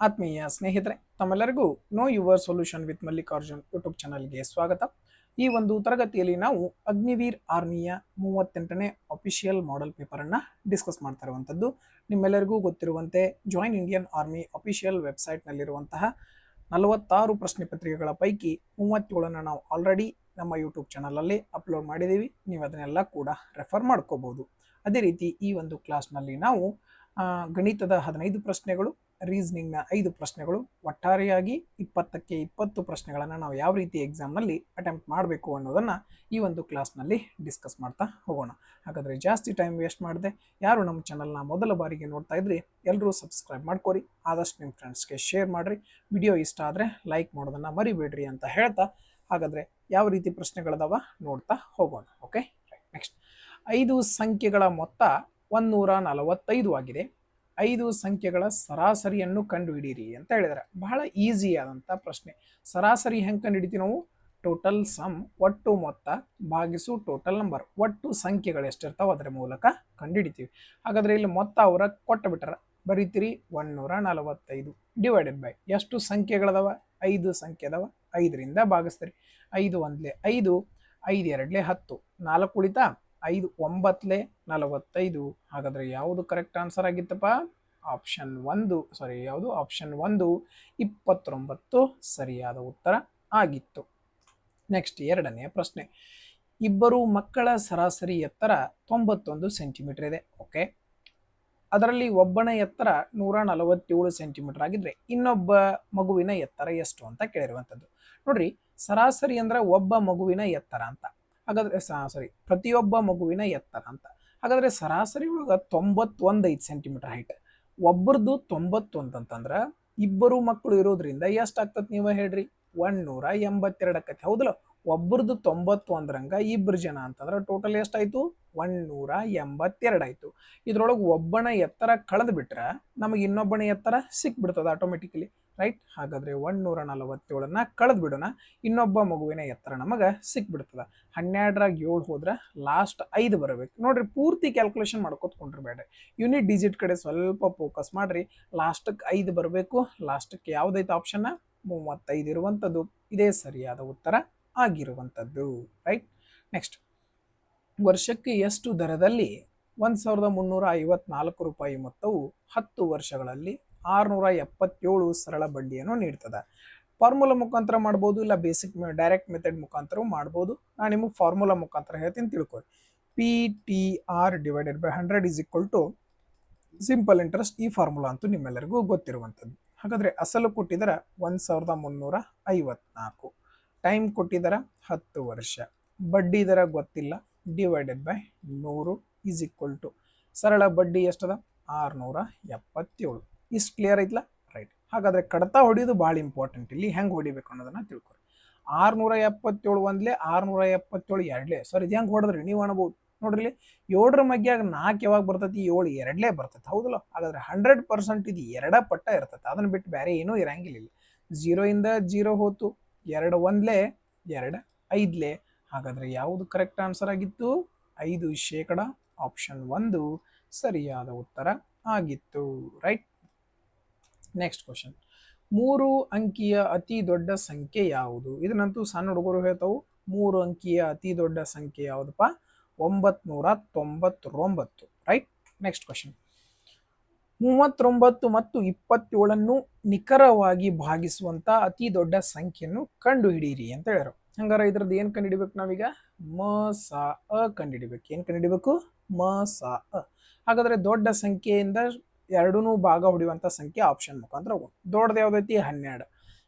ಆತ್ಮೀಯ ಸ್ನೇಹಿತರೆ, ತಮ್ಮೆಲ್ಲರಿಗೂ know your solution with Mallikarjun YouTube ಚಾನಲ್ಗೆ ಸ್ವಾಗತ. ಈ ಒಂದು ತರಗತಿಯಲ್ಲಿ ನಾವು ಅಗ್ನಿವೀರ್ ಆರ್ಮಿಯ 38ನೇ ಅಫಿಷಿಯಲ್ ಮಾಡೆಲ್ ಪೇಪರ್ ಅನ್ನ ಡಿಸ್ಕಸ್ ಮಾಡ್ತಾ ಇರುವಂತದ್ದು. ನಿಮ್ಮೆಲ್ಲರಿಗೂ ಗೊತ್ತಿರುವಂತೆ join Indian army official website ನಲ್ಲಿರುವಂತಹ 46 ಪ್ರಶ್ನೆ ಪತ್ರಿಕೆಗಳ ಪೈಕಿ 37 ನಾವು ಆಲ್ರೆಡಿ ನಮ್ಮ ಯೂಟ್ಯೂಬ್ ಚಾನಲ್ ಅಲ್ಲಿ ಅಪ್ಲೋಡ್ ಮಾಡಿದ್ದೀವಿ. ನೀವು ಅದನ್ನೆಲ್ಲ ಕೂಡ ರೆಫರ್ ಮಾಡ್ಕೋಬಹುದು. ಅದೇ ರೀತಿ ಈ ಒಂದು ಕ್ಲಾಸ್ನಲ್ಲಿ ನಾವು ಗಣಿತದ 15 ಪ್ರಶ್ನೆಗಳು, ರೀಸನಿಂಗ್ನ 5 ಪ್ರಶ್ನೆಗಳು, ಒಟ್ಟಾರೆಯಾಗಿ 20ಕ್ಕೆ 20 ಪ್ರಶ್ನೆಗಳನ್ನು ನಾವು ಯಾವ ರೀತಿ ಎಕ್ಸಾಮ್ನಲ್ಲಿ ಅಟೆಂಪ್ಟ್ ಮಾಡಬೇಕು ಅನ್ನೋದನ್ನು ಈ ಒಂದು ಕ್ಲಾಸ್ನಲ್ಲಿ ಡಿಸ್ಕಸ್ ಮಾಡ್ತಾ ಹೋಗೋಣ. ಹಾಗಾದರೆ ಜಾಸ್ತಿ ಟೈಮ್ ವೇಸ್ಟ್ ಮಾಡದೆ ಯಾರು ನಮ್ಮ ಚಾನಲ್ನ ಮೊದಲ ಬಾರಿಗೆ ನೋಡ್ತಾ ಇದ್ರಿ ಎಲ್ಲರೂ ಸಬ್ಸ್ಕ್ರೈಬ್ ಮಾಡ್ಕೊರಿ, ಆದಷ್ಟು ನಿಮ್ಮ ಫ್ರೆಂಡ್ಸ್ಗೆ ಶೇರ್ ಮಾಡಿರಿ, ವಿಡಿಯೋ ಇಷ್ಟ ಆದರೆ ಲೈಕ್ ಮಾಡೋದನ್ನು ಮರಿಬೇಡ್ರಿ ಅಂತ ಹೇಳ್ತಾ, ಹಾಗಾದರೆ ಯಾವ ರೀತಿ ಪ್ರಶ್ನೆಗಳದಾವ ನೋಡ್ತಾ ಹೋಗೋಣ. ಓಕೆ, ನೆಕ್ಸ್ಟ್ 5 ಸಂಖ್ಯೆಗಳ ಮೊತ್ತ 145 ಆಗಿದೆ. 5 ಸಂಖ್ಯೆಗಳ ಸರಾಸರಿಯನ್ನು ಕಂಡುಹಿಡಿಯಿರಿ ಅಂತ ಹೇಳಿದರೆ ಬಹಳ ಈಸಿ ಆದಂಥ ಪ್ರಶ್ನೆ. ಸರಾಸರಿ ಹೆಂಗೆ ಕಂಡುಹಿಡಿತೀವಿ ನಾವು? ಟೋಟಲ್ ಸಮ್, ಒಟ್ಟು ಮೊತ್ತ ಭಾಗಿಸು ಟೋಟಲ್ ನಂಬರ್, ಒಟ್ಟು ಸಂಖ್ಯೆಗಳು ಎಷ್ಟಿರ್ತಾವೆ ಅದರ ಮೂಲಕ ಕಂಡುಹಿಡಿತೀವಿ. ಹಾಗಾದರೆ ಇಲ್ಲಿ ಮೊತ್ತ ಅವರ ಕೊಟ್ಟು ಬಿಟ್ಟಾರ, ಬರೀತೀರಿ 145 ಡಿವೈಡೆಡ್ ಬೈ ಎಷ್ಟು ಸಂಖ್ಯೆಗಳದಾವ? 5 ಸಂಖ್ಯೆ ಅದಾವ, 5ರಿಂದ ಭಾಗಿಸ್ತೀರಿ. 5 ಒಂದ್ಲೆ 5, 5 ಎರಡ್ಲೆ 10, 4 ಉಳಿತಾ 5 9ಲೆ 45. ಹಾಗಾದ್ರೆ ಯಾವುದು ಕರೆಕ್ಟ್ ಆನ್ಸರ್ ಆಗಿತ್ತಪ್ಪ? ಆಪ್ಷನ್ 1, ಸಾರಿ ಯಾವುದು? ಆಪ್ಷನ್ 1 29 ಸರಿಯಾದ ಉತ್ತರ ಆಗಿತ್ತು. ನೆಕ್ಸ್ಟ್ ಎರಡನೆಯ ಪ್ರಶ್ನೆ. ಇಬ್ಬರು ಮಕ್ಕಳ ಸರಾಸರಿ ಎತ್ತರ 91 ಸೆಂಟಿಮೀಟರ್ ಇದೆ. ಓಕೆ, ಅದರಲ್ಲಿ ಒಬ್ಬನ ಎತ್ತರ 147 ಸೆಂಟಿಮೀಟರ್ ಆಗಿದ್ರೆ ಇನ್ನೊಬ್ಬ ಮಗುವಿನ ಎತ್ತರ ಎಷ್ಟು ಅಂತ ಕೇಳಿರುವಂಥದ್ದು. ನೋಡ್ರಿ, ಸರಾಸರಿ ಅಂದ್ರೆ ಒಬ್ಬ ಮಗುವಿನ ಎತ್ತರ ಅಂತ. ಹಾಗಾದ್ರೆ ಪ್ರತಿಯೊಬ್ಬ ಮಗುವಿನ ಎತ್ತರ ಅಂತ. ಹಾಗಾದ್ರೆ ಸರಾಸರಿ ಒಳಗೆ 91 ಸೆಂಟಿಮೀಟರ್ ಹೈಟ್, ಒಬ್ಬರದು 91 ಅಂತಂದ್ರೆ ಇಬ್ಬರು ಮಕ್ಕಳು ಇರೋದ್ರಿಂದ ಎಷ್ಟಾಗ್ತದೆ ನೀವು ಹೇಳ್ರಿ? 182 ಆಕತಿ, ಹೌದಲ್ಲ? ಒಬ್ಬರದು 90 ಅಂದ್ರಂಗ ಇಬ್ಬರು ಜನ ಅಂತಂದ್ರೆ ಟೋಟಲ್ ಎಷ್ಟಾಯ್ತು? 182 ಆಯ್ತು. ಇದ್ರೊಳಗೆ ಒಬ್ಬನ ಎತ್ತರ ಕಳೆದು ಬಿಟ್ರೆ ನಮಗೆ ಇನ್ನೊಬ್ಬನ ಎತ್ತರ ಸಿಕ್ಬಿಡ್ತದೆ ಆಟೋಮೆಟಿಕಲಿ, ರೈಟ್? ಹಾಗಾದ್ರೆ 147ನ್ನ ಕಳೆದು ಬಿಡೋಣ, ಇನ್ನೊಬ್ಬ ಮಗುವಿನ ಎತ್ತರ ನಮಗೆ ಸಿಕ್ಬಿಡ್ತದ. 12ರಾಗ 7 ಹೋದ್ರೆ ಲಾಸ್ಟ್ 5 ಬರಬೇಕು. ನೋಡ್ರಿ, ಪೂರ್ತಿ ಕ್ಯಾಲ್ಕುಲೇಷನ್ ಮಾಡ್ಕೊತ್ಕೊಂಡಿರ್ಬೇಡ್ರಿ, ಯೂನಿಟ್ ಡಿಜಿಟ್ ಕಡೆ ಸ್ವಲ್ಪ ಫೋಕಸ್ ಮಾಡ್ರಿ. ಲಾಸ್ಟಕ್ಕೆ 5 ಬರಬೇಕು. ಲಾಸ್ಟಕ್ಕೆ ಯಾವ್ದೈತೆ ಆಪ್ಷನ್? 35 ಇರುವಂಥದ್ದು ಇದೇ ಸರಿಯಾದ ಉತ್ತರ ಆಗಿರುವಂಥದ್ದು, ರೈಟ್? ನೆಕ್ಸ್ಟ್, ವರ್ಷಕ್ಕೆ ಎಷ್ಟು ದರದಲ್ಲಿ 1354 ರೂಪಾಯಿ ಮೊತ್ತವು 10 ವರ್ಷಗಳಲ್ಲಿ 677 ಸರಳ ಬಡ್ಡಿಯನ್ನು ನೀಡ್ತದೆ? ಫಾರ್ಮುಲಾ ಮುಖಾಂತರ ಮಾಡ್ಬೋದು, ಇಲ್ಲ ಬೇಸಿಕ್ ಡೈರೆಕ್ಟ್ ಮೆಥಡ್ ಮುಖಾಂತರ ಮಾಡ್ಬೋದು. ನಾನು ನಿಮಗೆ ಫಾರ್ಮುಲಾ ಮುಖಾಂತರ ಹೇಳ್ತೀನಿ, ತಿಳ್ಕೊಳ್ಳಿ. PTR divided by 100 is equal to simple interest. ಈ ಫಾರ್ಮುಲಾ ಅಂತೂ ನಿಮ್ಮೆಲ್ಲರಿಗೂ ಗೊತ್ತಿರುವಂಥದ್ದು. ಹಾಗಾದರೆ ಅಸಲು ಕೊಟ್ಟಿದ್ದಾರೆ 1354, ಟೈಮ್ ಕೊಟ್ಟಿದ್ದಾರೆ 10 ವರ್ಷ, ಬಡ್ಡಿ ದರ ಗೊತ್ತಿಲ್ಲ, divided by 100 is equal to ಸರಳ ಬಡ್ಡಿ ಎಷ್ಟದ? 677. ಇಷ್ಟು ಕ್ಲಿಯರ್ ಐತ್ಲ? ರೈಟ್. ಹಾಗಾದ್ರೆ ಕಡತ ಹೊಡಿಯೋದು ಭಾಳ ಇಂಪಾರ್ಟೆಂಟ್. ಇಲ್ಲಿ ಹೆಂಗೆ ಹೊಡಿಬೇಕು ಅನ್ನೋದನ್ನ ತಿಳ್ಕೊರಿ. 677 ಒಂದ್ಲೆ, 677 ಎರಡ್ಲೆ. ಸರ್ ಇದು ಹೆಂಗೆ ಹೊಡೆದ್ರಿ ನೀವು ಅನ್ಬೋದು. ನೋಡ್ರಿ, 7ರ ಮಗ್ಯಾಗ 4 ಯಾವಾಗ ಬರ್ತೈತಿ? 7 ಎರಡ್ಲೇ ಬರ್ತೈತಿ, ಹೌದಲ್ಲ? ಹಾಗಾದ್ರೆ 100% ಇದು ಎರಡ ಪಟ್ಟ ಇರ್ತೈತಿ, ಅದನ್ನ ಬಿಟ್ಟು ಬೇರೆ ಏನೂ ಇರಂಗಿಲ್ಲ. 0 ಇಂದ 0 ಹೋತು, 2 ಒಂದ್ಲೆ 2 5ಲೆ. ಹಾಗಾದ್ರೆ ಯಾವುದು ಕರೆಕ್ಟ್ ಆನ್ಸರ್ ಆಗಿತ್ತು? 5%. ಆಪ್ಷನ್ 1 ಸರಿಯಾದ ಉತ್ತರ ಆಗಿತ್ತು, ರೈಟ್? Next question. 3 ಅಂಕಿಯ ಅತಿ ದೊಡ್ಡ ಸಂಖ್ಯೆ ಯಾವುದು? ಇದನ್ನಂತೂ ಸಣ್ಣ ಹುಡುಗರು ಹೇಳ್ತಾವು. 3 ಅಂಕಿಯ ಅತಿ ದೊಡ್ಡ ಸಂಖ್ಯೆ ಯಾವುದಪ್ಪ? 999, ರೈಟ್? Next question. 39 ಮತ್ತು 27ನ್ನು ನಿಖರವಾಗಿ ಭಾಗಿಸುವಂತ ಅತಿ ದೊಡ್ಡ ಸಂಖ್ಯೆಯನ್ನು ಕಂಡುಹಿಡಿಯಿರಿ ಅಂತ ಹೇಳ್ಯಾರ. ಹಂಗಾರ ಇದ್ರದ್ದು ಏನ್ ಕಂಡುಹಿಡಿಬೇಕು ನಾವೀಗ? ಮ ಸ ಅ ಕಂಡುಹಿಡಿಬೇಕು. ಏನ್ ಕಂಡುಹಿಡಿಬೇಕು? ಮ ಸ ಅ. ಹಾಗಾದ್ರೆ ದೊಡ್ಡ ಸಂಖ್ಯೆಯಿಂದ ಎರಡೂ ಭಾಗ ಹೊಡೆಯುವಂತ ಸಂಖ್ಯೆ ಆಪ್ಷನ್ ಮುಖಾಂತರ ಹೋಗೋಣ. ದೊಡ್ಡದು ಯಾವ್ದೈತಿ? 12.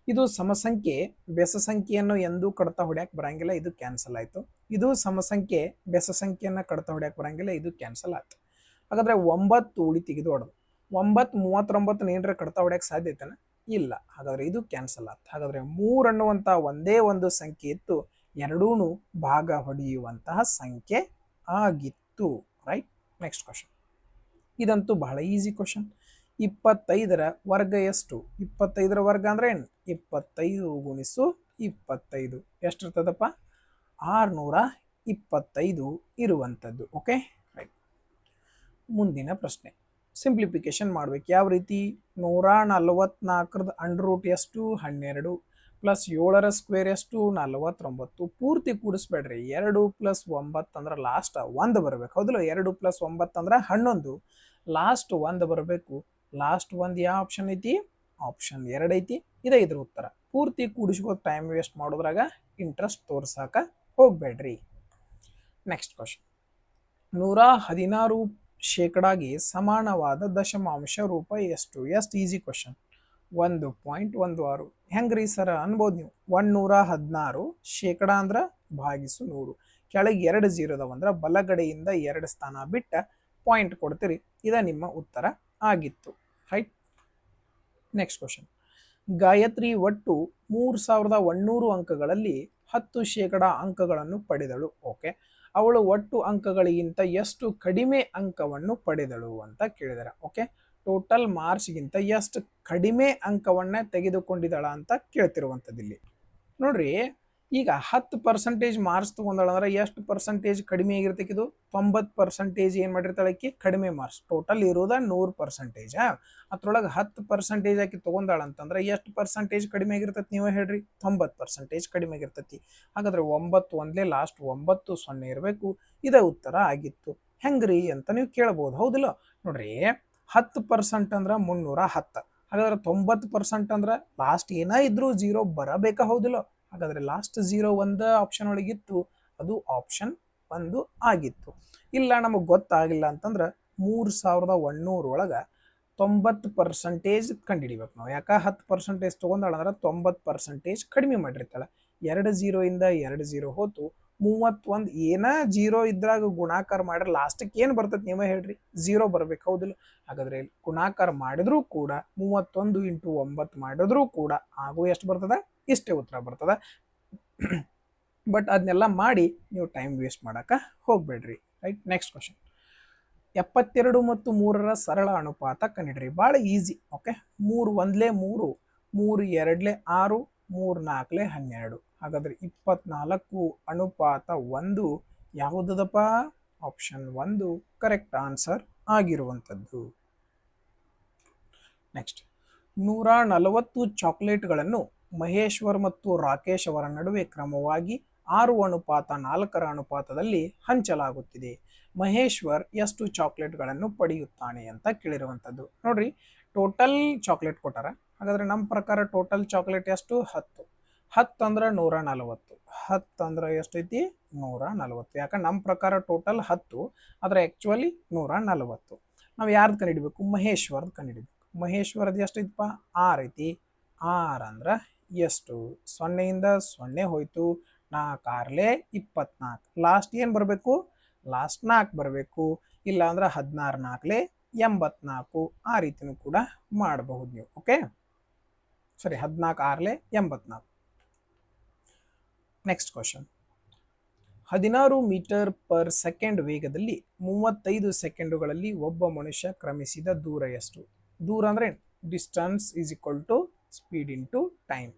ಇದು ಸಮಸಂಖ್ಯೆ, ಬೆಸ ಸಂಖ್ಯೆಯನ್ನು ಎಂದೂ ಕಡತ ಹೊಡ್ಯಾಕ್ ಬರಂಗಿಲ್ಲ, ಇದು ಕ್ಯಾನ್ಸಲ್ ಆಯ್ತು. ಇದು ಸಮಸಂಖ್ಯೆ, ಬೆಸ ಸಂಖ್ಯೆಯನ್ನ ಕಡತ ಹೊಡ್ಯಾಕ್ ಬರಂಗಿಲ್ಲ, ಇದು ಕ್ಯಾನ್ಸಲ್ ಆಯ್ತು. ಹಾಗಾದ್ರೆ 9 ಉಳಿತಿಗೆ ದೊಡ್ಡದು. 9 39 ಏನ್ರ ಕಡತ ಹೊಡ್ಯಾಕ್ ಸಾಧ್ಯ ಐತನ? ಇಲ್ಲ. ಹಾಗಾದ್ರೆ ಇದು ಕ್ಯಾನ್ಸಲ್ ಆಯ್ತು. ಹಾಗಾದ್ರೆ 3 ಅನ್ನುವಂತ ಒಂದೇ ಒಂದು ಸಂಖ್ಯೆ ಇತ್ತು, ಎರಡೂನು ಭಾಗ ಹೊಡೆಯುವಂತಹ ಸಂಖ್ಯೆ ಆಗಿತ್ತು, ರೈಟ್? Next question. ಇದಂತೂ ಬಹಳ ಈಸಿ ಕ್ವಶನ್. 25ರ ವರ್ಗ ಎಷ್ಟು? 25ರ ವರ್ಗ ಅಂದ್ರೆ ಏನು? 25 ಗುಣಿಸು 25 ಎಷ್ಟಿರ್ತದಪ್ಪ? 625 ಇರುವಂಥದ್ದು. Okay, right. ಮುಂದಿನ ಪ್ರಶ್ನೆ. ಸಿಂಪ್ಲಿಫಿಕೇಶನ್ ಮಾಡ್ಬೇಕು. ಯಾವ ರೀತಿ? 144ರದ ಅಂಡರ್ ರೂಟ್ ಎಷ್ಟು? 12 ಪ್ಲಸ್ 7ರ ಸ್ಕ್ವೇರ್ ಎಷ್ಟು? 49. ಪೂರ್ತಿ ಕೂಡಿಸ್ಬೇಡ್ರಿ. 2 ಪ್ಲಸ್ 9 ಅಂದ್ರೆ ಲಾಸ್ಟ್ 1 ಬರಬೇಕು. ಹೌದಲ್ಲ? 2 ಪ್ಲಸ್ 9 ಅಂದ್ರೆ 11, ಲಾಸ್ಟ್ 1 ಬರಬೇಕು. ಲಾಸ್ಟ್ 1 ಯಾವ ಆಪ್ಷನ್ ಐತಿ? ಆಪ್ಷನ್ 2 ಐತಿ. ಇದೇ ಇದ್ರ ಉತ್ತರ. ಪೂರ್ತಿ ಕೂಡಿಸ್ಕೋತ ಟೈಮ್ ವೇಸ್ಟ್ ಮಾಡೋದ್ರಾಗ ಇಂಟ್ರೆಸ್ಟ್ ತೋರ್ಸಾಕ ಹೋಗ್ಬೇಡ್ರಿ. Next question. 116 ಶೇಕಡಾಗೆ ಸಮಾನವಾದ ದಶಮಾಂಶ ರೂಪ ಎಷ್ಟು? Easy question. 1.16. ಹೆಂಗ್ರಿ ಸರ ಅನ್ಬೋದು ನೀವು. 116 ಶೇಕಡ ಅಂದ್ರೆ ಭಾಗಿಸು 100. ಕೆಳಗೆ 2 0 ಅದಾವಂದ್ರೆ ಬಲಗಡೆಯಿಂದ 2 ಸ್ಥಾನ ಬಿಟ್ಟ ಪಾಯಿಂಟ್ ಕೊಡ್ತೀರಿ. ಇದ ನಿಮ್ಮ ಉತ್ತರ ಆಗಿತ್ತು. ರೈಟ್. Next question. ಗಾಯತ್ರಿ ಒಟ್ಟು 3100 ಅಂಕಗಳಲ್ಲಿ 10% ಅಂಕಗಳನ್ನು ಪಡೆದಳು. ಓಕೆ, ಅವಳು ಒಟ್ಟು ಅಂಕಗಳಿಗಿಂತ ಎಷ್ಟು ಕಡಿಮೆ ಅಂಕವನ್ನು ಪಡೆದಳು ಅಂತ ಕೇಳಿದಾರೆ. ಓಕೆ, ಟೋಟಲ್ ಮಾರ್ಕ್ಸ್ಗಿಂತ ಎಷ್ಟು ಕಡಿಮೆ ಅಂಕವನ್ನ ತೆಗೆದುಕೊಂಡಿದಳ ಅಂತ ಕೇಳ್ತಿರುವಂಥದ್ದು ಇಲ್ಲಿ. ನೋಡ್ರಿ, ಈಗ 10% ಮಾರ್ಕ್ಸ್ ತಗೊಂಡಳ ಅಂದ್ರೆ ಎಷ್ಟು ಪರ್ಸೆಂಟೇಜ್ ಕಡಿಮೆ ಆಗಿರ್ತಕ್ಕಿದು? 90% ಏನ್ ಮಾಡಿರ್ತಾಳೆ ಆಕಿ? ಕಡಿಮೆ ಮಾರ್ಕ್ಸ್. ಟೋಟಲ್ ಇರೋದ 100%. ಅದ್ರೊಳಗೆ 10% ಆಕಿ ತಗೊಂಡಾಳ ಅಂತಂದ್ರೆ ಎಷ್ಟು ಪರ್ಸೆಂಟೇಜ್ ಕಡಿಮೆ ಆಗಿರ್ತೈತಿ? ನೀವೇ ಹೇಳ್ರಿ. 90% ಕಡಿಮೆ ಆಗಿರ್ತೈತಿ. ಹಾಗಾದ್ರೆ 9 ಒಂದ್ಲೇ ಲಾಸ್ಟ್ 9 0 ಇರಬೇಕು. ಇದೇ ಉತ್ತರ ಆಗಿತ್ತು. ಹೆಂಗ್ರಿ ಅಂತ ನೀವು ಕೇಳಬಹುದು. ಹೌದಿಲ್ಲ? ನೋಡ್ರಿ, 10% ಅಂದ್ರೆ 310. ಹಾಗಾದ್ರೆ 90% ಅಂದ್ರೆ ಲಾಸ್ಟ್ ಏನ ಇದ್ರು 0 ಬರಬೇಕಾ? ಹೌದಿಲ್ಲ? ಹಾಗಾದ್ರೆ ಲಾಸ್ಟ್ 0 ಒಂದು ಆಪ್ಷನ್ ಒಳಗಿತ್ತು, ಅದು ಆಪ್ಷನ್ 1 ಆಗಿತ್ತು. ಇಲ್ಲ ನಮಗೆ ಗೊತ್ತಾಗಿಲ್ಲ ಅಂತಂದ್ರೆ 3100 ಒಳಗ 90% ಕಂಡುಹಿಡಿಬೇಕು ನಾವು. ಯಾಕೆ 10% ತಗೊಂಡಾಳ ಅಂದ್ರೆ 90% ಕಡಿಮೆ ಮಾಡಿರ್ತಾಳೆ. 2 0 ಇಂದ 2 0 ಹೋತು 31. ಏನ 0 ಇದ್ರಾಗ ಗುಣಾಕಾರ ಮಾಡ್ರೆ ಲಾಸ್ಟಕ್ಕೆ ಏನು ಬರ್ತದೆ? ನೀವೇ ಹೇಳ್ರಿ. 0 ಬರ್ಬೇಕು. ಹೌದಿಲ್ಲ? ಹಾಗಾದ್ರೆ ಗುಣಾಕಾರ ಮಾಡಿದ್ರೂ ಕೂಡ 31 × 9 ಮಾಡಿದ್ರೂ ಕೂಡ ಹಾಗೂ ಎಷ್ಟು ಬರ್ತದೆ? ಇಷ್ಟೇ ಉತ್ತರ ಬರ್ತದೆ. ಬಟ್ ಅದನ್ನೆಲ್ಲ ಮಾಡಿ ನೀವು ಟೈಮ್ ವೇಸ್ಟ್ ಮಾಡಕ ಹೋಗ್ಬೇಡ್ರಿ. ರೈಟ್. Next question. 72 ಮತ್ತು 3ರ ಸರಳ ಅನುಪಾತ ಕಂಡಿಡ್ರಿ. ಭಾಳ ಈಸಿ. ಓಕೆ, 3 1 3, 3 2 6, 3 4 12. ಹಾಗಾದ್ರೆ 24 ಅನುಪಾತ 1 ಯಾವುದದಪ್ಪ? ಆಪ್ಷನ್ 1 ಕರೆಕ್ಟ್ ಆನ್ಸರ್ ಆಗಿರುವಂಥದ್ದು. ನೆಕ್ಸ್ಟ್. 140 ಚಾಕ್ಲೇಟ್ಗಳನ್ನು ಮಹೇಶ್ವರ್ ಮತ್ತು ರಾಕೇಶ್ ಅವರ ನಡುವೆ ಕ್ರಮವಾಗಿ 6:4ರ ಅನುಪಾತದಲ್ಲಿ ಹಂಚಲಾಗುತ್ತಿದೆ. ಮಹೇಶ್ವರ್ ಎಷ್ಟು ಚಾಕ್ಲೇಟ್ಗಳನ್ನು ಪಡೆಯುತ್ತಾನೆ ಅಂತ ಕೇಳಿರುವಂಥದ್ದು. ನೋಡ್ರಿ, ಟೋಟಲ್ ಚಾಕ್ಲೇಟ್ ಕೊಟ್ಟಾರ. ಹಾಗಾದ್ರೆ ನಮ್ಮ ಪ್ರಕಾರ ಟೋಟಲ್ ಚಾಕ್ಲೇಟ್ ಎಷ್ಟು? 10. 10 ಅಂದ್ರೆ 140. 10 ಅಂದ್ರೆ ಎಷ್ಟೈತಿ? 140. ಯಾಕಂದ್ರೆ ನಮ್ಮ ಪ್ರಕಾರ ಟೋಟಲ್ 10, ಆದ್ರೆ ಆಕ್ಚುಲಿ 140. ನಾವು ಯಾರ್ದು ಕಂಡಿಡ್ಬೇಕು? ಮಹೇಶ್ವರ್ದು ಕಂಡಿಡ್ಬೇಕು. ಮಹೇಶ್ವರದ್ದು ಎಷ್ಟೈತಪ್ಪ? 6 ಐತಿ. 6 ಅಂದ್ರೆ ಎಷ್ಟು? 0 ಇಂದ 0 ಹೋಯ್ತು. 4 6 24. ಲಾಸ್ಟ್ ಏನು ಬರಬೇಕು? ಲಾಸ್ಟ್ 4 ಬರಬೇಕು. ಇಲ್ಲ ಅಂದ್ರೆ 16 4 84. ಆ ರೀತಿನೂ ಕೂಡ ಮಾಡಬಹುದು ನೀವು. ಓಕೆ, ಸರಿ. 14 6 84. Next question. 16 metre per second ವೇಗದಲ್ಲಿ 35 ಸೆಕೆಂಡುಗಳಲ್ಲಿ ಒಬ್ಬ ಮನುಷ್ಯ ಕ್ರಮಿಸಿದ ದೂರ ಎಷ್ಟು? ದೂರ ಅಂದ್ರೆ distance is equal to speed into time.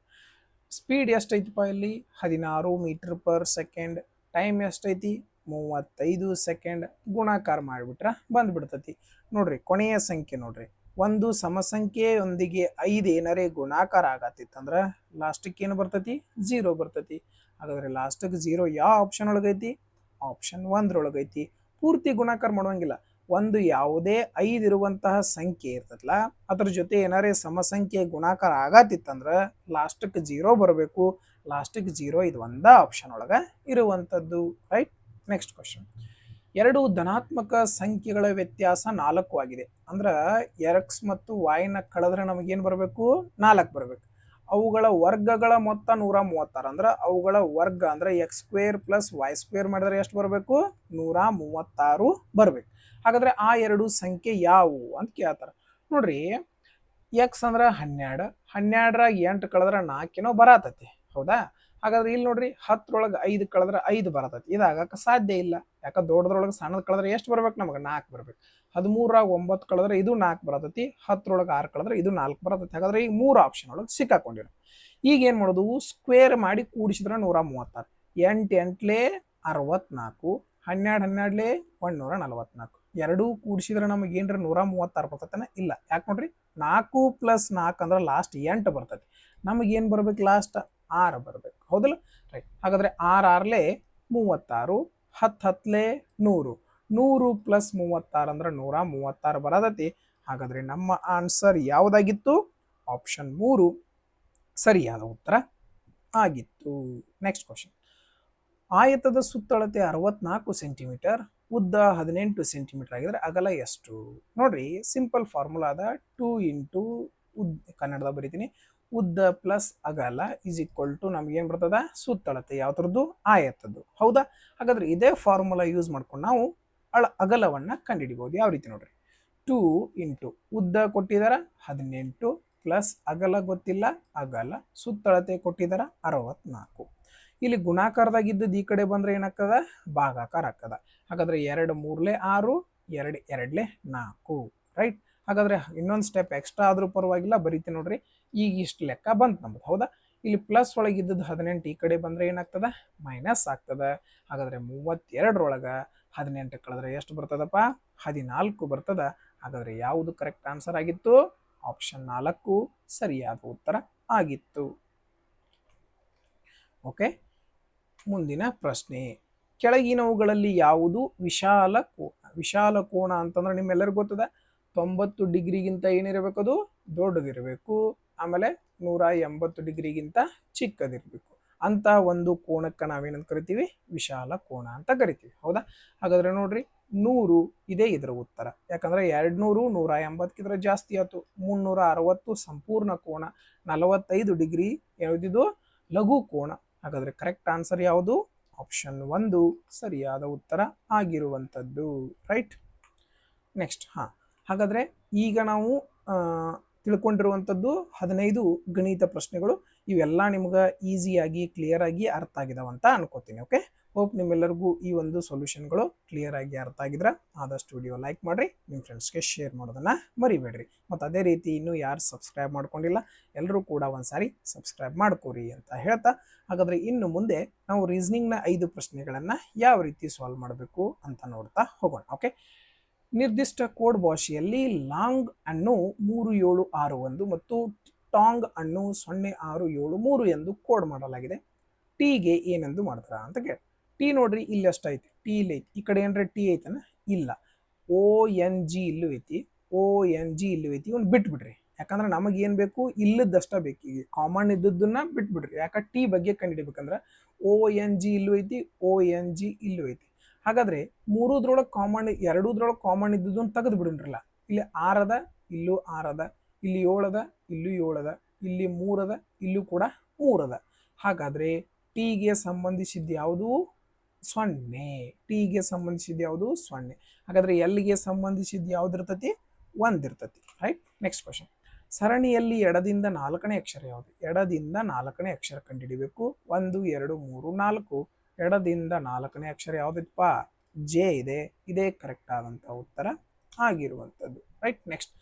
Speed ಎಷ್ಟೈತಿಪ್ಪ ಇಲ್ಲಿ? 16 ಮೀಟರ್ ಪರ್ ಸೆಕೆಂಡ್. ಟೈಮ್ ಎಷ್ಟೈತಿ? 35 ಸೆಕೆಂಡ್. ಗುಣಾಕಾರ ಮಾಡಿಬಿಟ್ರೆ ಬಂದ್ಬಿಡ್ತತಿ. ನೋಡ್ರಿ, ಕೊನೆಯ ಸಂಖ್ಯೆ ನೋಡ್ರಿ, ಒಂದು ಸಮಸಂಖ್ಯೆಯೊಂದಿಗೆ 5 ಏನರೇ ಗುಣಾಕಾರ ಆಗತ್ತಿತ್ತಂದ್ರೆ ಲಾಸ್ಟಿಗೆ ಏನು ಬರ್ತತಿ? 0 ಬರ್ತತಿ. ಹಾಗಾದ್ರೆ ಲಾಸ್ಟಿಗೆ 0 ಯಾವ ಆಪ್ಷನ್ ಒಳಗೈತಿ? ಆಪ್ಷನ್ 1 ಪೂರ್ತಿ ಗುಣಾಕಾರ ಮಾಡುವಂಗಿಲ್ಲ. ಒಂದು ಯಾವುದೇ 5 ಇರುವಂತಹ ಸಂಖ್ಯೆ ಇರ್ತದಲ್ಲ, ಅದ್ರ ಜೊತೆ ಏನಾರೇ ಸಮಸಂಖ್ಯೆ ಗುಣಾಕಾರ ಆಗತ್ತಿತ್ತಂದ್ರೆ ಲಾಸ್ಟಿಗೆ 0 ಬರಬೇಕು. ಲಾಸ್ಟಿಗೆ 0 ಇದು ಒಂದ ಆಪ್ಷನ್ ಒಳಗ ಇರುವಂಥದ್ದು. ರೈಟ್. Next question. 2 ಧನಾತ್ಮಕ ಸಂಖ್ಯೆಗಳ ವ್ಯತ್ಯಾಸ 4 ಆಗಿದೆ. ಅಂದ್ರೆ x ಮತ್ತು y ನ ಕಳೆದ್ರೆ ನಮಗೇನು ಬರಬೇಕು? 4 ಬರಬೇಕು. ಅವುಗಳ ವರ್ಗಗಳ ಮೊತ್ತ 136. ಅಂದ್ರೆ ಅವುಗಳ ವರ್ಗ ಅಂದ್ರೆ x² + y² ಮಾಡಿದ್ರೆ ಎಷ್ಟು ಬರಬೇಕು? 136 ಬರಬೇಕು. ಹಾಗಾದ್ರೆ ಆ 2 ಸಂಖ್ಯೆ ಯಾವುವು ಅಂತ ಕೇಳ್ತಾರೆ. ನೋಡ್ರಿ, ಎಕ್ಸ್ ಅಂದ್ರೆ 12. 12ರಾಗ 8 ಕಳೆದ್ರೆ 4 ಬರತತಿ. ಹೌದಾ? ಹಾಗಾದ್ರೆ ಇಲ್ಲಿ ನೋಡ್ರಿ, 10ರೊಳಗೆ 5 ಕಳೆದ್ರೆ 5 ಬರತತಿ. ಇದಾಗಕ್ಕೆ ಸಾಧ್ಯ ಇಲ್ಲ. ಯಾಕೆ? ದೊಡ್ಡದ್ರೊಳಗೆ ಸಣ್ಣದ್ ಕಳೆದ್ರೆ ಎಷ್ಟು ಬರ್ಬೇಕು? ನಮಗೆ 4 ಬರ್ಬೇಕು. 13ರಾಗ 9 ಕಳೆದ್ರೆ ಇದು 4 ಬರತತಿ. 10ರೊಳಗೆ 6 ಕಳೆದ್ರೆ ಇದು 4 ಬರತತಿ. ಹಾಗಾದ್ರೆ ಈ 3 ಆಪ್ಷನ್ ಒಳಗೆ ಸಿಕ್ಕಾಕೊಂಡಿರೋ. ಈಗ ಏನ್ ಮಾಡೋದು? ಸ್ಕ್ವೇರ್ ಮಾಡಿ ಕೂಡಿಸಿದ್ರೆ 136. 8 8 64, 12 12 144. ಎರಡೂ ಕೂಡಿಸಿದ್ರೆ ನಮಗೆ ಏನ್ರಿ 136 ಬರ್ತೈತನ ಇಲ್ಲ. ಯಾಕೆ ನೋಡ್ರಿ 4 + 4 ಅಂದ್ರೆ ಲಾಸ್ಟ್ 8 ಬರ್ತೈತಿ. ನಮಗೆ ಏನು ಬರ್ಬೇಕು ಲಾಸ್ಟ್ 6 ಬರ್ಬೇಕು, ಹೌದಲ್ಲ? ರೈಟ್. ಹಾಗಾದ್ರೆ 6 6ಲೇ 36, 10 10ಲೇ 100, 100 + 36 ಅಂದ್ರೆ 136 ಬರತೈತಿ. ಹಾಗಾದ್ರೆ ನಮ್ಮ ಆನ್ಸರ್ ಯಾವುದಾಗಿತ್ತು? ಆಪ್ಷನ್ 3 ಸರಿಯಾದ ಉತ್ತರ ಆಗಿತ್ತು. Next question. ಆಯತದ ಸುತ್ತಳತೆ 64 ಸೆಂಟಿಮೀಟರ್, ಉದ್ದ 18 ಸೆಂಟಿಮೀಟರ್ ಆಗಿದ್ರೆ ಅಗಲ ಎಷ್ಟು? ನೋಡ್ರಿ ಸಿಂಪಲ್ ಫಾರ್ಮುಲಾ ಅದ. 2 ಇಂಟು ಕನ್ನಡದಾಗ ಬರೀತೀನಿ, ಉದ್ದ ಪ್ಲಸ್ ಅಗಲ ಈಸ್ ಈಕ್ವಲ್ ಟು ನಮ್ಗೆ ಏನು ಬರ್ತದ? ಸುತ್ತಳತೆ ಯಾವ್ದ್ರದ್ದು? ಆಯತದ್ದು, ಹೌದಾ? ಹಾಗಾದ್ರೆ ಇದೇ ಫಾರ್ಮುಲಾ ಯೂಸ್ ಮಾಡ್ಕೊಂಡು ನಾವು ಅಗಲವನ್ನ ಕಂಡುಹಿಡಿಬಹುದು. ಯಾವ ರೀತಿ ನೋಡ್ರಿ, 2 ಇಂಟು ಉದ್ದ ಕೊಟ್ಟಿದಾರ 18 ಪ್ಲಸ್ ಅಗಲ ಗೊತ್ತಿಲ್ಲ, ಅಗಲ ಸುತ್ತಳತೆ ಕೊಟ್ಟಿದಾರ 64. ಇಲ್ಲಿ ಗುಣಾಕಾರದಾಗಿದ್ದದ್ದು ಈ ಕಡೆ ಬಂದ್ರೆ ಏನಾಗ್ತದ? ಭಾಗಾಕಾರ ಆಗ್ತದ. ಹಾಗಾದ್ರೆ 2 3ಲೇ 6, 2 2ಲೇ 4, ರೈಟ್. ಹಾಗಾದ್ರೆ ಇನ್ನೊಂದು ಸ್ಟೆಪ್ ಎಕ್ಸ್ಟ್ರಾ ಆದ್ರೂ ಪರವಾಗಿಲ್ಲ, ಬರೀತೀನಿ ನೋಡ್ರಿ. ಈಗ ಇಷ್ಟು ಲೆಕ್ಕ ಬಂತು ನಮ್ದು, ಹೌದಾ? ಇಲ್ಲಿ ಪ್ಲಸ್ ಒಳಗಿದ್ದದ್ದು 18 ಈ ಕಡೆ ಬಂದ್ರೆ ಏನಾಗ್ತದ? ಮೈನಸ್ ಆಗ್ತದ. ಹಾಗಾದ್ರೆ 32ರೊಳಗ 18 ಕಳೆದ್ರೆ ಎಷ್ಟು ಬರ್ತದಪ್ಪ? 14 ಬರ್ತದ. ಹಾಗಾದ್ರೆ ಯಾವುದು ಕರೆಕ್ಟ್ ಆನ್ಸರ್ ಆಗಿತ್ತು? ಆಪ್ಷನ್ 4 ಸರಿಯಾದ ಉತ್ತರ ಆಗಿತ್ತು. ಓಕೆ, ಮುಂದಿನ ಪ್ರಶ್ನೆ. ಕೆಳಗಿನವುಗಳಲ್ಲಿ ಯಾವುದು ವಿಶಾಲ ಕೋನ? ವಿಶಾಲ ಕೋನ ಅಂತಂದ್ರೆ ನಿಮ್ಮೆಲ್ಲರಿಗೂ ಗೊತ್ತದ, 90 ಡಿಗ್ರಿಗಿಂತ ಏನಿರಬೇಕದು? ದೊಡ್ಡದಿರಬೇಕು. ಆಮೇಲೆ 180 ಡಿಗ್ರಿಗಿಂತ ಚಿಕ್ಕದಿರಬೇಕು. ಅಂತ ಒಂದು ಕೋನಕ್ಕೆ ನಾವೇನಂತ ಕರಿತೀವಿ? ವಿಶಾಲ ಕೋನ ಅಂತ ಕರಿತೀವಿ, ಹೌದಾ? ಹಾಗಾದ್ರೆ ನೋಡ್ರಿ 100 ಇದೇ ಇದರ ಉತ್ತರ. ಯಾಕಂದ್ರೆ 200 180ಕ್ಕಿಂತ ಜಾಸ್ತಿ ಆಯ್ತು. 360 ಸಂಪೂರ್ಣ ಕೋನ, 45 ಡಿಗ್ರಿ ಯಾವುದಿದು? ಲಘು ಕೋನ. ಹಾಗಾದ್ರೆ ಕರೆಕ್ಟ್ ಆನ್ಸರ್ ಯಾವುದು? ಆಪ್ಷನ್ 1 ಸರಿಯಾದ ಉತ್ತರ ಆಗಿರುವಂಥದ್ದು, ರೈಟ್. ನೆಕ್ಸ್ಟ್, ಹಾಗಾದ್ರೆ ಈಗ ನಾವು ತಿಳ್ಕೊಂಡಿರುವಂಥದ್ದು 15 ಗಣಿತ ಪ್ರಶ್ನೆಗಳು. ಇವೆಲ್ಲ ನಿಮ್ಗೆ ಈಸಿಯಾಗಿ ಕ್ಲಿಯರ್ ಆಗಿ ಅರ್ಥ ಆಗಿದಾವಂತ ಅನ್ಕೋತೀನಿ. ಓಕೆ, ಹೋಪ್ ನಿಮ್ಮೆಲ್ಲರಿಗೂ ಈ ಒಂದು ಸೊಲ್ಯೂಷನ್ಗಳು ಕ್ಲಿಯರ್ ಆಗಿ ಅರ್ಥ ಆಗಿದ್ರೆ ಆದಷ್ಟು ವಿಡಿಯೋ ಲೈಕ್ ಮಾಡ್ರಿ, ನಿಮ್ಮ ಫ್ರೆಂಡ್ಸ್ಗೆ ಶೇರ್ ಮಾಡೋದನ್ನ ಮರಿಬೇಡ್ರಿ. ಮತ್ತು ಅದೇ ರೀತಿ ಇನ್ನೂ ಯಾರು ಸಬ್ಸ್ಕ್ರೈಬ್ ಮಾಡ್ಕೊಂಡಿಲ್ಲ ಎಲ್ಲರೂ ಕೂಡ ಒಂದ್ಸಾರಿ ಸಬ್ಸ್ಕ್ರೈಬ್ ಮಾಡ್ಕೋರಿ ಅಂತ ಹೇಳ್ತಾ, ಹಾಗಾದ್ರೆ ಇನ್ನು ಮುಂದೆ ನಾವು ರೀಸನಿಂಗ್ನ 5 ಪ್ರಶ್ನೆಗಳನ್ನು ಯಾವ ರೀತಿ ಸಾಲ್ವ್ ಮಾಡಬೇಕು ಅಂತ ನೋಡ್ತಾ ಹೋಗೋಣ. ಓಕೆ, ನಿರ್ದಿಷ್ಟ ಕೋಡ್ ಭಾಷೆಯಲ್ಲಿ ಲಾಂಗ್ ಅನ್ನು 3761 ಮತ್ತು ಟಾಂಗ್ ಅನ್ನು 0673 ಎಂದು ಕೋಡ್ ಮಾಡಲಾಗಿದೆ. ಟೀಗೆ ಏನೆಂದು ಮಾಡ್ತಾರ ಅಂತ ಕೇಳಿ. ಟಿ ನೋಡ್ರಿ ಇಲ್ಲಿ ಅಷ್ಟೈತಿ, ಟಿ ಇಲ್ಲಿ ಐತಿ. ಈ ಕಡೆ ಏನ್ರಿ ಟಿ ಐತನ? ಇಲ್ಲ. ONG ಇಲ್ಲೂ ಐತಿ, ONG ಇಲ್ಲೂ ಐತಿ. ಇವ್ನು ಬಿಟ್ಬಿಡ್ರಿ, ಯಾಕಂದ್ರೆ ನಮಗೆ ಏನು ಬೇಕು? ಇಲ್ಲದಷ್ಟ ಬೇಕು. ಈಗ ಕಾಮನ್ ಇದ್ದದ್ದನ್ನ ಬಿಟ್ಬಿಡ್ರಿ. ಯಾಕೆ? ಟಿ ಬಗ್ಗೆ ಕಂಡುಹಿಡಿಬೇಕಂದ್ರೆ ONG ಇಲ್ಲೂ ಐತಿ, ONG ಇಲ್ಲೂ ಐತಿ. ಹಾಗಾದ್ರೆ ಮೂರುದ್ರೊಳಗೆ ಕಾಮನ್, ಎರಡೂದ್ರೊಳಗೆ ಕಾಮನ್ ಇದ್ದದನ್ನು ತೆಗೆದು ಬಿಡ್ರಲ್ಲ. ಇಲ್ಲಿ 6 ಅದ, ಇಲ್ಲೂ 6 ಅದ, ಇಲ್ಲಿ 7 ಅದ, ಇಲ್ಲೂ 7 ಅದ, ಇಲ್ಲಿ 3 ಅದ, ಇಲ್ಲೂ ಕೂಡ 3 ಅದ. ಹಾಗಾದ್ರೆ ಟಿಗೆ ಸಂಬಂಧಿಸಿದ ಯಾವುದು? 0. ಟಿಗೆ ಸಂಬಂಧಿಸಿದ ಯಾವುದು? 0. ಹಾಗಾದ್ರೆ ಎಲ್ಲಿಗೆ ಸಂಬಂಧಿಸಿದ ಯಾವ್ದು ಇರ್ತತಿ? 1 ಇರ್ತತಿ, ರೈಟ್. Next question. ಸರಣಿಯಲ್ಲಿ ಎಡದಿಂದ 4ನೇ ಅಕ್ಷರ ಯಾವುದು? ಎಡದಿಂದ 4ನೇ ಅಕ್ಷರ ಕಂಡುಹಿಡಿಬೇಕು. 1 2 3 4. ಎಡದಿಂದ 4ನೇ ಅಕ್ಷರ ಯಾವುದಿತ್ತಪ್ಪ? ಜೆ ಇದೆ. ಇದೇ ಕರೆಕ್ಟ್ ಆದಂಥ ಉತ್ತರ ಆಗಿರುವಂಥದ್ದು, ರೈಟ್. ನೆಕ್ಸ್ಟ್.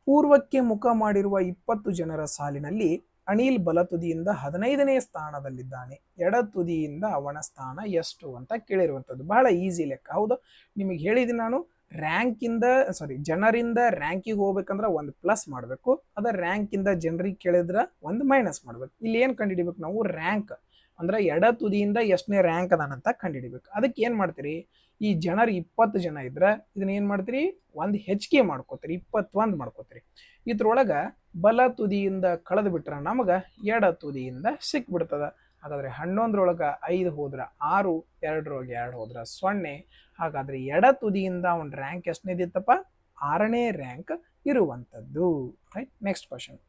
ಪೂರ್ವಕ್ಕೆ ಮುಖ ಮಾಡಿರುವ 20 ಜನರ ಸಾಲಿನಲ್ಲಿ ಅನಿಲ್ ಬಲ ತುದಿಯಿಂದ 15ನೇ ಸ್ಥಾನದಲ್ಲಿದ್ದಾನೆ. ಎಡ ತುದಿಯಿಂದ ಅವನ ಸ್ಥಾನ ಎಷ್ಟು ಅಂತ ಕೇಳಿರುವಂಥದ್ದು. ಬಹಳ ಈಸಿ ಲೆಕ್ಕ, ಹೌದು? ನಿಮಗೆ ಹೇಳಿದ್ದೀನಿ ನಾನು, ಜನರಿಂದ ರ್ಯಾಂಕಿಗೆ ಹೋಗ್ಬೇಕಂದ್ರೆ 1 ಪ್ಲಸ್ ಮಾಡಬೇಕು. ಅದ ರ್ಯಾಂಕಿಂದ ಜನರಿಗೆ ಕೇಳಿದ್ರೆ 1 ಮೈನಸ್ ಮಾಡ್ಬೇಕು. ಇಲ್ಲಿ ಏನು ಕಂಡುಹಿಡಿಬೇಕು ನಾವು? ರ್ಯಾಂಕ್ ಅಂದ್ರೆ ಎಡ ತುದಿಯಿಂದ ಎಷ್ಟನೇ ರ್ಯಾಂಕ್ ಅದಾನಂತ ಕಂಡುಹಿಡಿಬೇಕು. ಅದಕ್ಕೆ ಏನು ಮಾಡ್ತೀರಿ? ಈ ಜನರು 20 ಜನ ಇದ್ರೆ ಇದನ್ನ ಏನು ಮಾಡ್ತೀರಿ? 1 ಹೆಚ್ಚಿಗೆ ಮಾಡ್ಕೋತೀರಿ, 21 ಮಾಡ್ಕೋತೀರಿ. ಇದ್ರೊಳಗೆ ಬಲ ತುದಿಯಿಂದ ಕಳೆದು ಬಿಟ್ರೆ ನಮಗೆ ಎಡ ತುದಿಯಿಂದ ಸಿಕ್ಬಿಡ್ತದ. ಹಾಗಾದ್ರೆ 11ರೊಳಗೆ 5 ಹೋದ್ರೆ 6, 2ರೊಳಗೆ 2 ಹೋದ್ರೆ 0. ಹಾಗಾದ್ರೆ ಎಡ ತುದಿಯಿಂದ ಅವನ ರ್ಯಾಂಕ್ ಎಷ್ಟನೇದಿತ್ತಪ್ಪ? 6ನೇ ರ್ಯಾಂಕ್ ಇರುವಂಥದ್ದು, ರೈಟ್. Next question.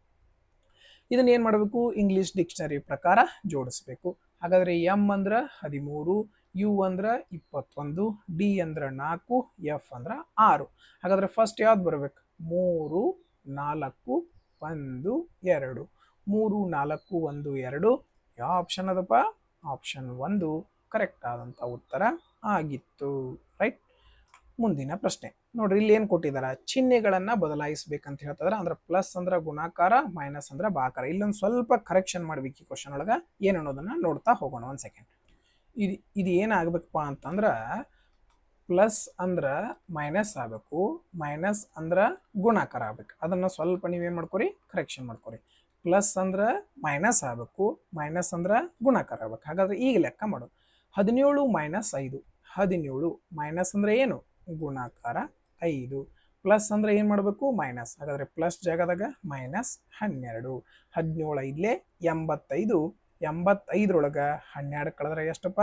ಇದನ್ನ ಏನು ಮಾಡಬೇಕು? ಇಂಗ್ಲಿಷ್ ಡಿಕ್ಷನರಿ ಪ್ರಕಾರ ಜೋಡಿಸ್ಬೇಕು. ಹಾಗಾದ್ರೆ ಎಂ ಅಂದ್ರೆ 13, ಯು ಅಂದ್ರೆ 21, ಡಿ ಅಂದ್ರೆ 4, ಎಫ್ ಅಂದ್ರೆ 6. ಹಾಗಾದ್ರೆ ಫಸ್ಟ್ ಯಾವ್ದು ಬರಬೇಕು? 3 4 1 2. 3 4 1 2 ಯಾವ ಆಪ್ಷನ್ ಅದಪ್ಪ? ಆಪ್ಷನ್ 1 ಕರೆಕ್ಟ್ ಆದಂಥ ಉತ್ತರ ಆಗಿತ್ತು, ರೈಟ್. ಮುಂದಿನ ಪ್ರಶ್ನೆ ನೋಡ್ರಿ, ಇಲ್ಲಿ ಏನು ಕೊಟ್ಟಿದಾರ? ಚಿಹ್ನೆಗಳನ್ನ ಬದಲಾಯಿಸಬೇಕಂತ ಹೇಳ್ತಿದಾರೆ. ಅಂದ್ರೆ ಪ್ಲಸ್ ಅಂದ್ರೆ ಗುಣಾಕಾರ, ಮೈನಸ್ ಅಂದ್ರೆ ಭಾಗಾಕಾರ. ಇಲ್ಲೊಂದು ಸ್ವಲ್ಪ ಕರೆಕ್ಷನ್ ಮಾಡ್ಬೇಕು ಈ ಕ್ವಶನ್ ಒಳಗೆ. ಏನು ಅನ್ನೋದನ್ನ ನೋಡ್ತಾ ಹೋಗೋಣ. 1 ಸೆಕೆಂಡ್. ಇದು ಏನಾಗಬೇಕಪ್ಪ ಅಂತಂದ್ರೆ ಪ್ಲಸ್ ಅಂದ್ರೆ ಮೈನಸ್ ಆಗಬೇಕು, ಮೈನಸ್ ಅಂದ್ರೆ ಗುಣಾಕಾರ ಆಗ್ಬೇಕು. ಅದನ್ನು ಸ್ವಲ್ಪ ನೀವೇನು ಮಾಡ್ಕೊರಿ, ಕರೆಕ್ಷನ್ ಮಾಡ್ಕೊರಿ. ಪ್ಲಸ್ ಅಂದ್ರೆ ಮೈನಸ್ ಆಗಬೇಕು, ಮೈನಸ್ ಅಂದ್ರೆ ಗುಣಾಕಾರ ಆಗ್ಬೇಕು. ಹಾಗಾದ್ರೆ ಈಗ ಲೆಕ್ಕ ಮಾಡು. 17 ಮೈನಸ್ 5. 17 ಮೈನಸ್ ಅಂದ್ರೆ ಏನು, ಗುಣಾಕಾರ 5. ಪ್ಲಸ್ ಅಂದ್ರೆ ಏನು ಮಾಡಬೇಕು, ಮೈನಸ್. ಹಾಗಾದ್ರೆ ಪ್ಲಸ್ ಜಾಗದಾಗ ಮೈನಸ್ 12. 17 ಐದ್ಲೆ 85. 85ರೊಳಗೆ 12 ಕಳೆದ್ರೆ ಎಷ್ಟಪ್ಪ,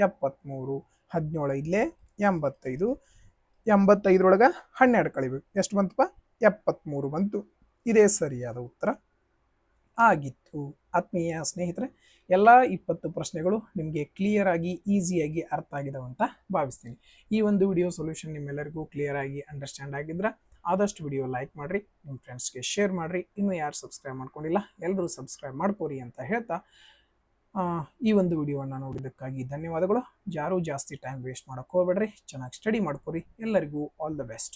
73. 17 ಐದ್ಲೆ 85. 85ರೊಳಗೆ 12 ಕಳಿಬೇಕು, ಎಷ್ಟು ಬಂತಪ್ಪ, 73 ಬಂತು. ಇದೇ ಸರಿಯಾದ ಉತ್ತರ ಆಗಿತ್ತು. ಆತ್ಮೀಯ ಸ್ನೇಹಿತರೆ, ಎಲ್ಲ 20 ಪ್ರಶ್ನೆಗಳು ನಿಮಗೆ ಕ್ಲಿಯರ್ ಆಗಿ ಈಸಿಯಾಗಿ ಅರ್ಥ ಆಗಿದಾವೆ ಅಂತ ಭಾವಿಸ್ತೀನಿ. ಈ ಒಂದು ವಿಡಿಯೋ ಸೊಲ್ಯೂಷನ್ ನಿಮ್ಮೆಲ್ಲರಿಗೂ ಕ್ಲಿಯರ್ ಆಗಿ ಅಂಡರ್ಸ್ಟ್ಯಾಂಡ್ ಆಗಿದ್ರೆ ಆದಷ್ಟು ವಿಡಿಯೋ ಲೈಕ್ ಮಾಡಿರಿ, ನಿಮ್ಮ ಫ್ರೆಂಡ್ಸ್ಗೆ ಶೇರ್ ಮಾಡಿರಿ. ಇನ್ನೂ ಯಾರು ಸಬ್ಸ್ಕ್ರೈಬ್ ಮಾಡ್ಕೊಂಡಿಲ್ಲ ಎಲ್ಲರೂ ಸಬ್ಸ್ಕ್ರೈಬ್ ಮಾಡ್ಕೋರಿ ಅಂತ ಹೇಳ್ತಾ ಈ ಒಂದು ವಿಡಿಯೋವನ್ನು ನೋಡಿದ್ದಕ್ಕಾಗಿ ಧನ್ಯವಾದಗಳು. ಯಾರೂ ಜಾಸ್ತಿ ಟೈಮ್ ವೇಸ್ಟ್ ಮಾಡೋಕ್ಕೆ ಹೋಗ್ಬೇಡ್ರಿ, ಚೆನ್ನಾಗಿ ಸ್ಟಡಿ ಮಾಡ್ಕೋರಿ. ಎಲ್ಲರಿಗೂ ಆಲ್ ದ ಬೆಸ್ಟ್.